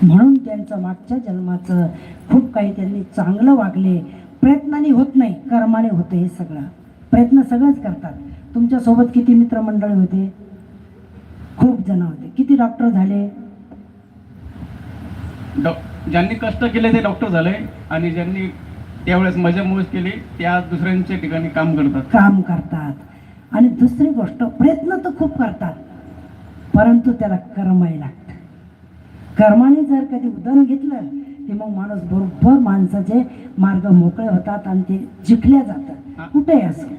म्हणून त्यांचं मागच्या जन्माचं खूप काही त्यांनी चांगलं वागले. प्रयत्नाने होत नाही, कर्माने होतं. हे सगळं प्रयत्न सगळंच करतात. तुमच्यासोबत किती मित्रमंडळी होते? खूप जण होते. किती डॉक्टर झाले? ज्यांनी कष्ट केले ते डॉक्टर झाले, आणि ज्यांनी त्यावेळेस मजा मौज केली ते आज दुसऱ्यांच्या ठिकाणी काम करतात. आणि दुसरी गोष्ट, प्रयत्न तर खूप करतात, परंतु त्याला कर्माही लागतं. कर्माने जर कधी उदाहरण घेतलं की मग माणूस बरोबर माणसाचे मार्ग मोकळे होतात आणि ते जिंकल्या जातात कुठेही असेल.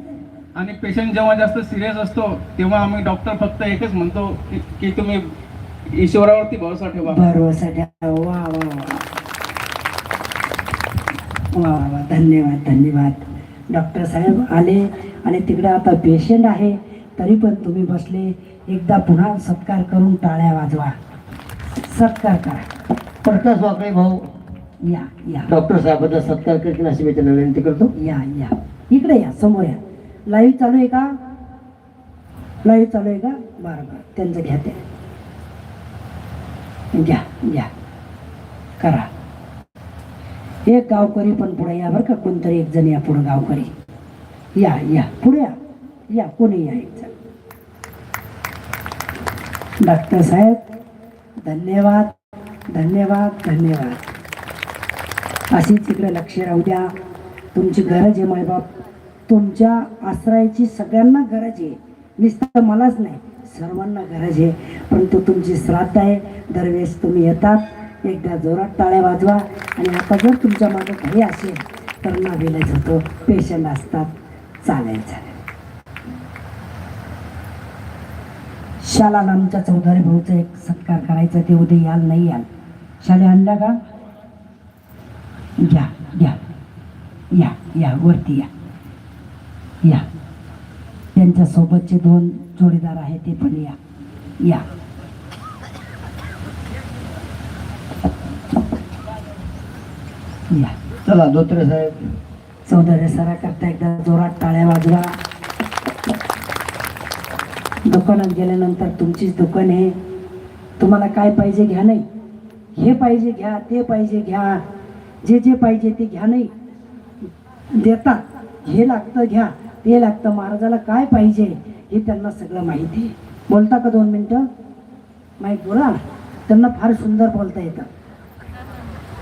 आणि पेशंट जेव्हा जास्त सिरियस असतो तेव्हा आम्ही डॉक्टर फक्त एकच म्हणतो की तुम्ही ईश्वरावरती भरोसा ठेवा. भरोसा ठेवा. वा वा वा वा वा, धन्यवाद धन्यवाद. डॉक्टर साहेब आले आणि तिकडे आता पेशंट आहे, तरी पण तुम्ही बसले. एकदा पुन्हा सत्कार करून टाळ्या वाजवा. सत्कार करा. प्रकाश वाकळे भाऊ, या या डॉक्टर साहेबांचा सत्कार करतील अशी मी त्यांना विनंती करतो. या या, इकडे या, समोर या. लाईव्ह चालू आहे का? लाईव्ह चालू आहे का? बरं बरं, त्यांचं घ्या, ते घ्या घ्या, करा. एक गावकरी पण पुढे या बरं का. कोणतरी एक जण या पुढे. गावकरी या या पुढे या, या कोणी या एक जण. डॉक्टर साहेब धन्यवाद धन्यवाद धन्यवाद. अशीच इकडे लक्ष राहू द्या. तुमची गरज आहे मायबाप. तुमच्या आश्रयाची सगळ्यांना गरज आहे. नुसतं मलाच नाही, सर्वांना गरज आहे. परंतु तुमची श्राद्ध आहे, दरवेळेस तुम्ही येतात. एकदा जोरात टाळ्या वाजवा. आणि आता जर तुमच्या मागे काही असेल तर ना विलाज होतो. पेशंट असतात. चालेल चालेल. शालाला आमच्या चौधरी भाऊचा एक सत्कार करायचा, ते उद्या याल नाही याल. शाले आणल्या का? घ्या घ्या, या या वरती या या. त्यांच्या सोबतचे 2 जोडीदार आहे ते पण या या. या चला धोत्रे साहेब. चौधरी सरा करता एकदा जोरात टाळ्या वाजवा. दुकानात गेल्यानंतर तुमचीच दुकान आहे. तुम्हाला काय पाहिजे घ्या, नाही हे पाहिजे घ्या, ते पाहिजे घ्या, जे जे पाहिजे ते घ्या. नाही देतात, हे लागतं घ्या, ते लागतं. महाराजाला काय पाहिजे हे त्यांना सगळं माहिती आहे. बोलता का 2 मिनटं? माहीत बोला. त्यांना फार सुंदर बोलता येतं.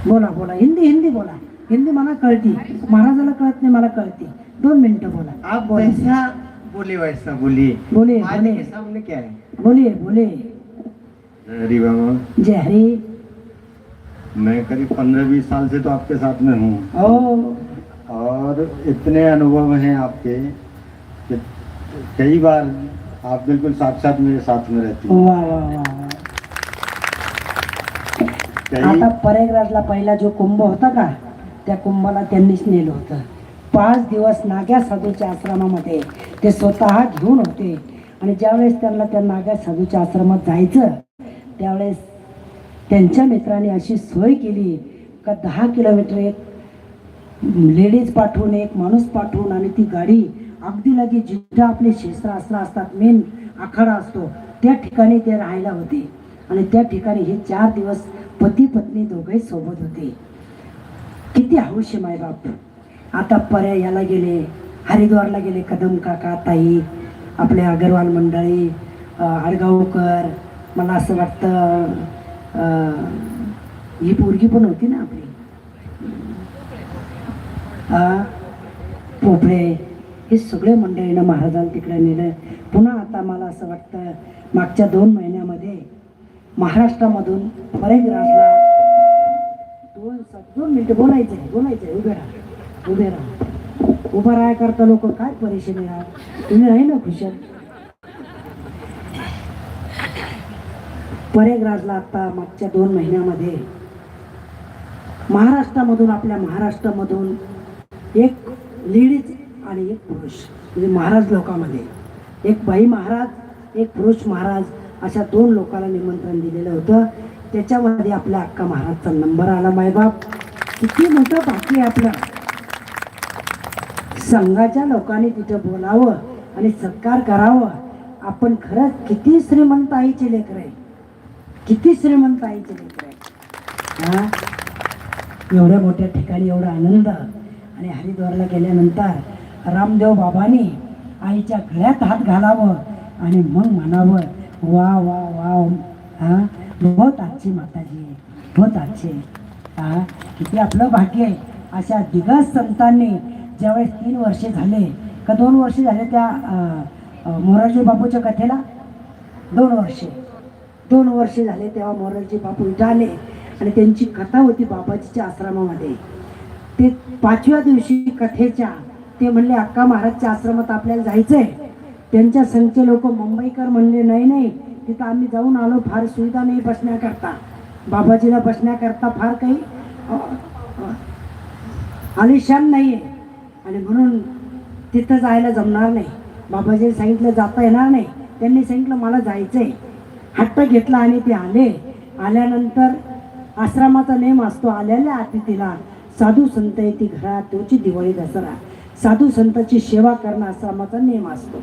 बोला बोला, हिंदी बोला. हिंदी मला कळती, महाराजाला कळत नाही, मला कळते. 2 मिनटं बोला. आप जैसा बोले वैसा बोलिए. बोलिए आज बोलिए के सामने क्या है? बोलिए बोलिए. हरी बाबा, जय हरी. मैं करीब 15-20 साल से तो आपके साथ में हूँ, ओ और इतने अनुभव हैं आपके कि कई बार आप बिल्कुल साक्षात मेरे साथ में रहती हैं. वा वा वा वा. कई आता प्रयागराजला पहिला जो कुंभ होता का, त्या कुंभाला त्यांनीच नेलं होतं. 5 दिवस नाग्या साधूच्या आश्रमामध्ये ते स्वतः घेऊन होते. आणि ज्यावेळेस त्यांना त्या नाग्या साधूच्या आश्रमात जायचं त्यावेळेस त्यांच्या मित्राने अशी सोय केली का 10 किलोमीटर एक लेडीज पाठवून एक माणूस पाठवून आणि ती गाडी अगदी लगेच जिथं आपले शस्त्रास्त्र असतात, मेन आखाडा असतो, त्या ठिकाणी ते राहायला होते. आणि त्या ठिकाणी हे 4 दिवस पती पत्नी दोघे सोबत होते. किती हौश मायबाप. आता पर्यायाला गेले, हरिद्वारला गेले, कदम काका, ताई, आपले अगरवाल मंडळी, आडगावकर, मला असं वाटतं ही पोरगी पण होती ना आपली पोपळे, हे सगळे मंडळीनं महाराजांना तिकडे नेलं. पुन्हा आता मला असं वाटतं मागच्या 2 महिन्यामध्ये महाराष्ट्रामधून प्रयागराजला 2 मिनिटं बोलायचं आहे. उभे राहा. उभा राहा करता लोक काय परेशानी राहत, तुम्ही राही ना खुशाल. प्रयागराजला आता मागच्या 2 महिन्यामध्ये महाराष्ट्रामधून, आपल्या महाराष्ट्रामधून एक लेडीज आणि एक पुरुष, म्हणजे महाराज लोकांमध्ये एक बाई महाराज, एक पुरुष महाराज, अशा 2 लोकांना निमंत्रण दिलेलं होतं. त्याच्यामध्ये आपल्या अक्का महाराजचा नंबर आला. मायबाप, किती मोठं बाकी आहे आपलं. संघाच्या लोकांनी तिथं बोलावं आणि सत्कार करावं. आपण खरंच किती श्रीमंत आईचे लेकर आहे, किती श्रीमंत आईचे लेकर आहे. हा, एवढ्या मोठ्या ठिकाणी एवढा आनंद. आणि हरिद्वारला गेल्यानंतर रामदेव बाबांनी आईच्या गळ्यात हात घालावं आणि मग म्हणावं, वा वा वा, हा बहुत अच्छी माताजी, बहुत अच्छे. हा, किती आपलं भाग्य आहे. अशा दिग्गज संतांनी ज्यावेळेस 3 वर्षे झाले का 2 वर्षे झाले त्या मोरारजी बापूच्या कथेला 2 वर्षे झाले, तेव्हा मोरारजी बापू इथं आले आणि त्यांची कथा होती बाबाजीच्या आश्रमामध्ये. ते 5व्या दिवशी कथेच्या ते म्हणले अक्का महाराजच्या आश्रमात आपल्याला जायचंय. त्यांच्या संघचे लोक मुंबईकर म्हणले नाही, तिथं आम्ही जाऊन आलो, फार सुविधा नाही बसण्याकरता, बाबाजीला बसण्याकरता फार काही आलिशान नाही आहे आणि म्हणून तिथं जायला जमणार नाही. बाबाजीने सांगितलं जाता येणार नाही. त्यांनी सांगितलं मला जायचंय. हट्ट घेतला आणि ते आले. आल्यानंतर आश्रमाचा नेम असतो, आलेल्या अतिथीला साधू संत येते घरात, तोची दिवाळी दसरा, साधू संतांची सेवा करणं आश्रमाचा नेम असतो.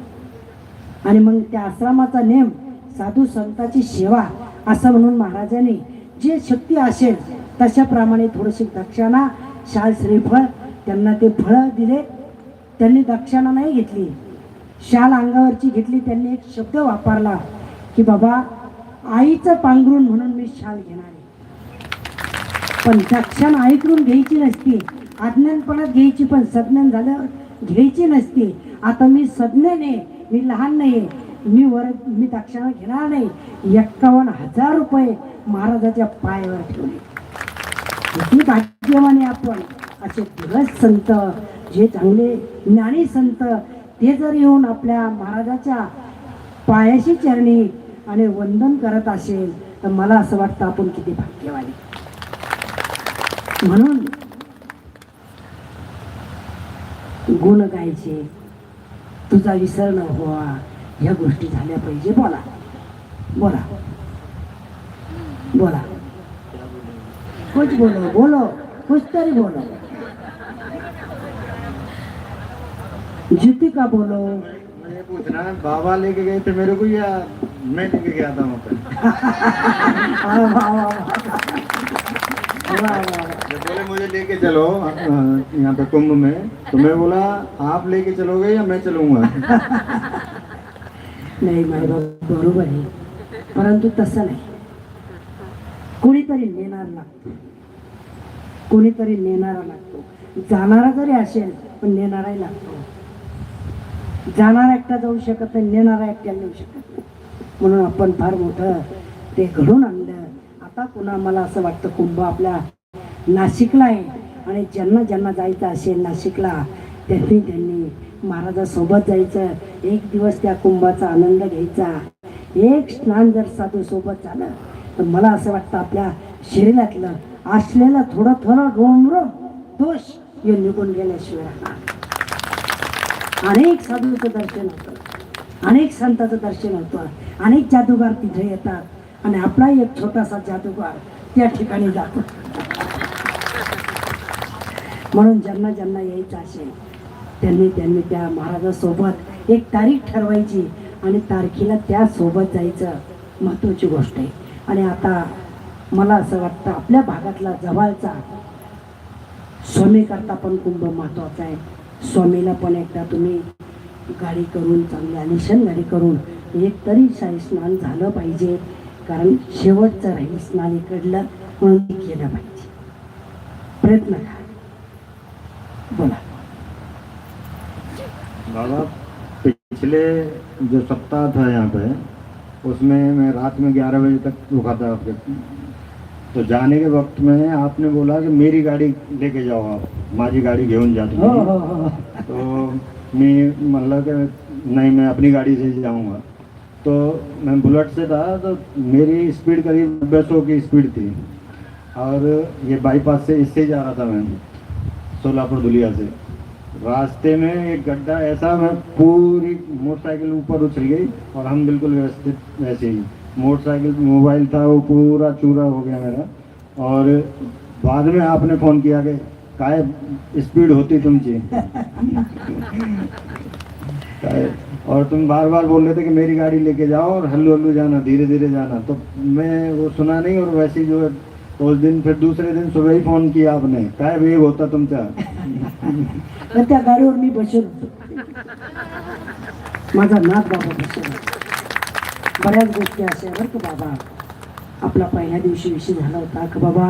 आणि मग त्या आश्रमाचा नेम साधू संतांची सेवा असं म्हणून महाराजांनी जे शक्ती असेल तशाप्रमाणे थोडीशी दक्षिणा, शाल श्रीफळ त्यांना ते फळं दिले. त्यांनी दक्षिणा नाही घेतली, शाल अंगावरची घेतली. त्यांनी एक शब्द वापरला की बाबा आईचं पांघरून म्हणून मी शाल घेणार आहे. पण दक्षिणा आईकडून घ्यायची नसती, अज्ञानपणात घ्यायची, पण सज्ञान झाल्यावर घ्यायची नसती. आता मी सज्ञाने, मी लहान नाही, मी दक्षिणा घेणार नाही. 51,000 रुपये महाराजाच्या पायावर ठेवले. किती भाग्यवाने आपण. असे दिग्गज संत, जे चांगले ज्ञानी संत, ते जर येऊन आपल्या महाराजाच्या पायाशी चरणी आणि वंदन करत असेल तर मला असं वाटतं आपण किती भाग्यवाने. म्हणून गुण गायचे, तुझा विसर न व्हावा, ह्या गोष्टी झाल्या पाहिजे. बोला बोला बोला, कुछ बोलो बोलो, कुछ तरी बोलो. जीती का बोलो. मुझे पूछना है, बाबा लेके गए थे मेरे को या मैं लेके गया था वहाँ पे? जब बोले मुझे लेके चलो यहाँ पे कुंभ में, तो मैं बोला आप लेके चलोगे या मैं चलूंगा? नाही मायबाप, बरोबर आहे, परंतु तसं नाही. कोणीतरी नेणार लागतो, कोणीतरी नेणारा लागतो. जाणारा जरी असेल पण नेणाराही लागतो. जाणारा एकटा जाऊ शकत नाही, नेणारा एकट्याला नेऊ शकत नाही. म्हणून आपण फार मोठं ते घडून आणलं. आता पुन्हा मला असं वाटतं कुंभ आपल्या नाशिकला आहे आणि ज्यांना ज्यांना जायचं असेल नाशिकला त्यांनी महाराजासोबत जायचं. एक दिवस त्या कुंभाचा आनंद घ्यायचा. एक स्नान जर साधू सोबत झालं तर मला असं वाटतं आपल्या शरीरातलं असलेलं थोडं थोडं रोम दोष हे निघून गेल्याशिवाय राहणार. अनेक साधूचं दर्शन होतं, अनेक संतांचं दर्शन होतं, अनेक जादूगार तिथे येतात आणि आपला एक छोटासा जादूगार त्या ठिकाणी जातो. म्हणून ज्यांना ज्यांना यायचं असेल त्यांनी त्या महाराजासोबत एक तारीख ठरवायची आणि तारखेला त्या सोबत जायचं, महत्त्वाची गोष्ट आहे. आणि आता मला असं वाटतं आपल्या भागातला जवळचा स्वामीकरता पण कुंभ महत्त्वाचा आहे. स्वामीला पण एकदा तुम्ही गाडी करून, चांगली आलिशान गाडी करून एक तरी शाही स्नान झालं पाहिजे, कारण शेवटचं राहील स्नान इकडलं म्हणून केलं पाहिजे. प्रयत्न करा. बोला. बाबा, पिछले जो सप्ताह था यहाँ पे, उसमें मैं रात में 11 बजे तक रुका था आपके, तो जाने के वक्त में आपने बोला कि मेरी गाड़ी लेके जाओ, आप माझी गाड़ी घेऊन जा हो तुम्ही. हो हो. तो मैं मतलब कि नहीं, मैं अपनी गाड़ी से जाऊंगा. तो मैं बुलेट से था, तो मेरी स्पीड करीब 90 की स्पीड थी, और ये बाईपास से इससे जा रहा था मैं, सोलापुर दुलिया से. रास्ते में एक गड्ढा ऐसा, मैं पूरी मोटरसाइकिल ऊपर उछल गई और हम बिल्कुल व्यवस्थित वैसे ही. मोटरसाइकिल मोबाइल था वो पूरा चूरा हो गया मेरा. और बाद में आपने फ़ोन किया कि काय स्पीड होती तुमची काय, और तुम बार बार बोल रहे थे कि मेरी गाड़ी लेके जाओ और हल्लू हल्लू जाना, धीरे धीरे जाना. तो मैं वो सुना नहीं, और वैसे ही जो है उस दिन, फिर दूसरे दिन सुबह ही फ़ोन किया आपने, काय वेग होता तुमचा. तर त्या गाडीवर मी बसेल होतो. माझा नाथ बाबा बसेल होता. बऱ्याच गोष्टी अशा बरं का बाबा. आपला पहिल्या दिवशी विषय झाला होता की बाबा,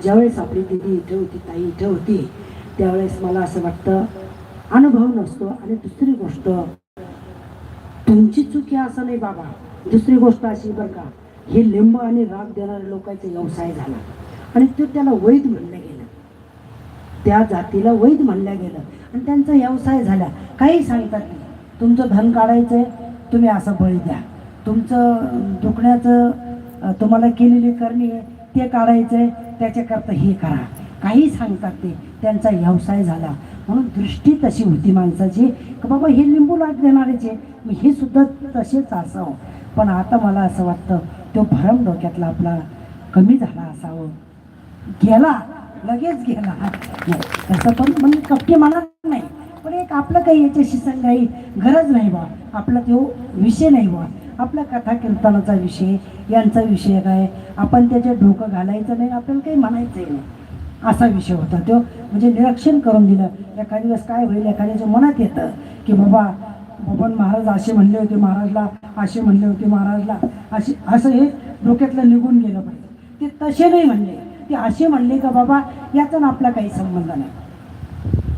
ज्यावेळेस आपली दिदी इथं होती, ताई इथं होती, त्यावेळेस मला असं वाटतं अनुभव नसतो. आणि दुसरी गोष्ट, तुमची चूक आहे असं नाही बाबा. दुसरी गोष्ट अशी बरं का, हे लिंब आणि राग देणाऱ्या लोकांचा व्यवसाय झाला आणि तो त्याला वैध म्हणलं गेलं, त्या जातीला वैध म्हणलं गेलं आणि त्यांचा व्यवसाय झाला. काही सांगतात नाही, तुमचं धन काढायचं आहे, तुम्ही असं बळी द्या. तुमचं दुखण्याचं तुम्हाला केलेली करणी आहे ते काढायचं आहे, त्याच्याकरता हे करा. काही सांगतात ते, त्यांचा व्यवसाय झाला. म्हणून दृष्टी तशी होती माणसाची की बाबा हे लिंबू लाट देणारेच आहे, मग हे सुद्धा तसेच असावं. पण आता मला असं वाटतं तो भरम डोक्यातला आपला कमी झाला असावं. गेला, लगेच गेला. नाही तसं पण म्हणजे कपटी म्हणत नाही, पण एक आपलं काही याच्याशी संघाई गरज नाही बा. आपला तो विषय नाही बा. आपल्या कथा कीर्तनाचा विषय, यांचा विषय काय, आपण त्याच्यात डोकं घालायचं नाही, आपल्याला काही म्हणायचंही नाही, असा विषय होता तो. म्हणजे निरीक्षण करून दिलं. एखाद्या दिवस काय होईल, एखाद्याच्या मनात येतं की बाबा बबन महाराज असे म्हणले होते, महाराजला असे म्हणले होते, महाराजला असे, असं हे डोक्यातलं निघून गेलं पाहिजे. ते तसे नाही म्हणले, ते असे म्हणले का बाबा याचा ना आपला काही संबंध नाही.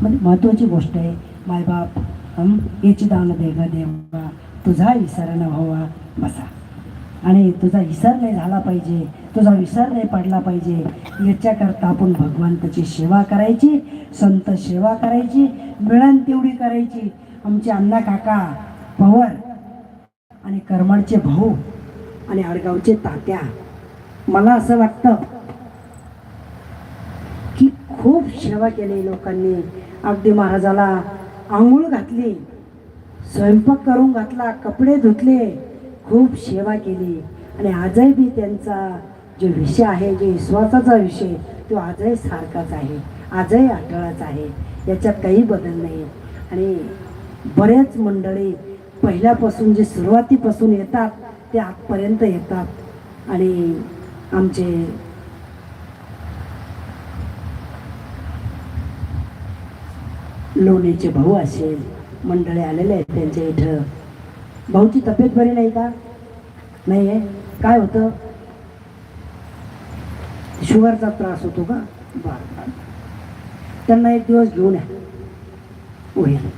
म्हणजे महत्त्वाची गोष्ट आहे, मायबाप याची दान दे ग देवा, तुझा विसर न व्हावा बसा. आणि तुझा विसर नाही झाला पाहिजे, तुझा विसर नाही पडला पाहिजे, याच्याकरता आपण भगवंताची सेवा करायची, संत सेवा करायची, मिळन तेवढी करायची. आमचे अण्णा काका पवार आणि करमडचे भाऊ आणि आडगावचे तात्या, मला असं वाटतं की खूप सेवा केली लोकांनी. अगदी महाराजाला आंघोळ घातली, स्वयंपाक करून घातला, कपडे धुतले, खूप सेवा केली. आणि आजही बी त्यांचा जो विषय आहे, जो विश्वासाचा विषय, तो आजही सारखाच आहे, आजही अटळाच आहे, याच्यात काही बदल नाही. आणि बरेच मंडळी पहिल्यापासून जे सुरुवातीपासून येतात ते आजपर्यंत येतात. आणि आमचे लोणीचे भाऊ असेल मंडळी आलेले आहेत त्यांच्या इथं. भाऊची तब्येत बरी नाही का? नाही आहे. काय होतं? शुगरचा त्रास होतो का? बरं, त्यांना एक दिवस घेऊन या होईल.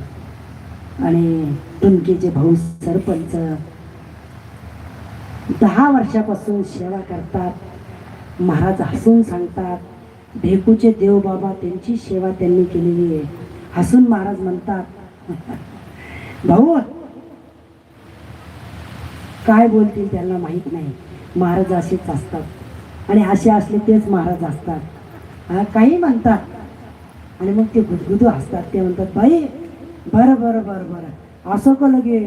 आणि टुनकीचे भाऊ सरपंच 10 वर्षापासून सेवा करतात. महाराज हसून सांगतात, भेकूचे देव बाबा त्यांची सेवा त्यांनी केलेली आहे. हसून महाराज म्हणतात, भाऊ काय बोलतील त्यांना माहीत नाही, महाराज असेच असतात आणि असे असले तेच महाराज असतात. काही म्हणतात आणि मग ते गुदगुदू असतात. ते म्हणतात, बाई बरं बरं बरं बरं असं का लगे